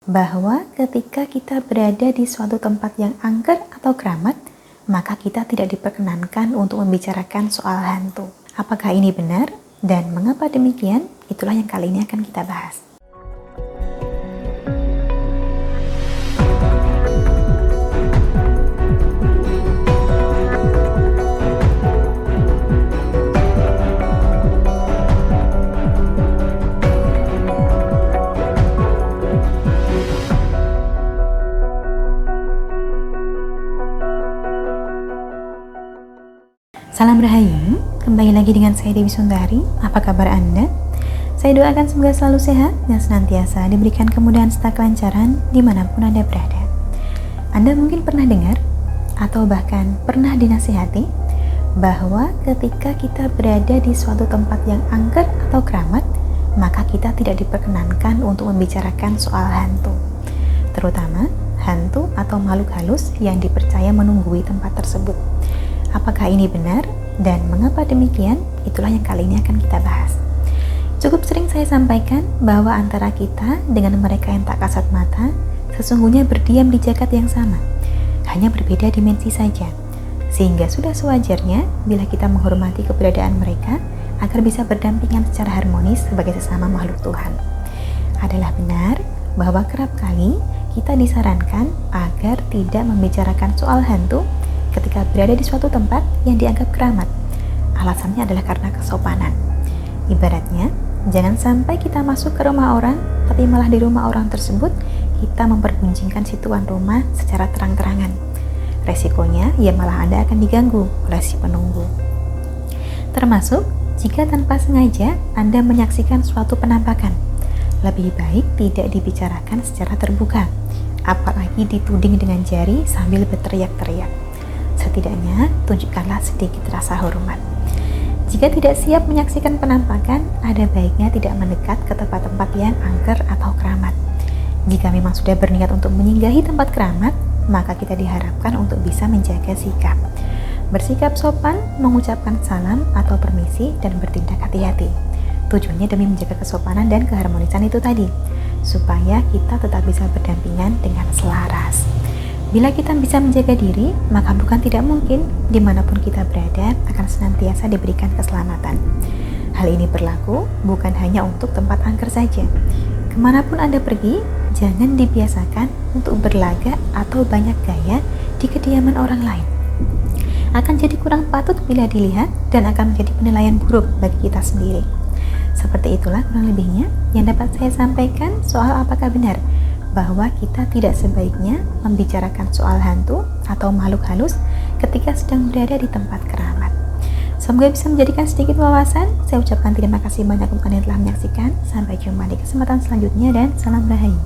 bahwa ketika kita berada di suatu tempat yang angker atau keramat, maka kita tidak diperkenankan untuk membicarakan soal hantu. Apakah ini benar? Dan mengapa demikian? Itulah yang kali ini akan kita bahas. Salam Rahayu, kembali lagi dengan saya Dewi Sundari. Apa kabar Anda? Saya doakan semoga selalu sehat dan senantiasa diberikan kemudahan serta kelancaran dimanapun Anda berada. Anda mungkin pernah dengar atau bahkan pernah dinasihati bahwa ketika kita berada di suatu tempat yang angker atau keramat, maka kita tidak diperkenankan untuk membicarakan soal hantu, terutama hantu atau makhluk halus yang dipercaya menunggui tempat tersebut. Apakah ini benar? Dan mengapa demikian? Itulah yang kali ini akan kita bahas. Cukup sering saya sampaikan bahwa antara kita dengan mereka yang tak kasat mata sesungguhnya berdiam di jagat yang sama, hanya berbeda dimensi saja. Sehingga sudah sewajarnya bila kita menghormati keberadaan mereka agar bisa berdampingan secara harmonis sebagai sesama makhluk Tuhan. Adalah benar bahwa kerap kali kita disarankan agar tidak membicarakan soal hantu ketika berada di suatu tempat yang dianggap keramat. Alasannya adalah karena kesopanan. Ibaratnya, jangan sampai kita masuk ke rumah orang, tapi malah di rumah orang tersebut kita mempergunjingkan si tuan rumah secara terang-terangan. Resikonya, ya malah Anda akan diganggu oleh si penunggu. Termasuk, jika tanpa sengaja Anda menyaksikan suatu penampakan, lebih baik tidak dibicarakan secara terbuka, apalagi dituding dengan jari sambil berteriak-teriak. Setidaknya, tunjukkanlah sedikit rasa hormat. Jika tidak siap menyaksikan penampakan, ada baiknya tidak mendekat ke tempat-tempat yang angker atau keramat. Jika memang sudah berniat untuk menyinggahi tempat keramat, maka kita diharapkan untuk bisa menjaga sikap. Bersikap sopan, mengucapkan salam atau permisi, dan bertindak hati-hati. Tujuannya demi menjaga kesopanan dan keharmonisan itu tadi, supaya kita tetap bisa berdampingan dengan selaras. Bila kita bisa menjaga diri, maka bukan tidak mungkin dimanapun kita berada akan senantiasa diberikan keselamatan. Hal ini berlaku bukan hanya untuk tempat angker saja. Kemanapun Anda pergi, jangan dibiasakan untuk berlagak atau banyak gaya di kediaman orang lain. Akan jadi kurang patut bila dilihat dan akan menjadi penilaian buruk bagi kita sendiri. Seperti itulah kurang lebihnya yang dapat saya sampaikan soal apakah benar bahwa kita tidak sebaiknya membicarakan soal hantu atau makhluk halus ketika sedang berada di tempat keramat. Semoga bisa menjadikan sedikit wawasan. Saya ucapkan terima kasih banyak untuk yang telah menyaksikan. Sampai jumpa di kesempatan selanjutnya dan salam Rahayu.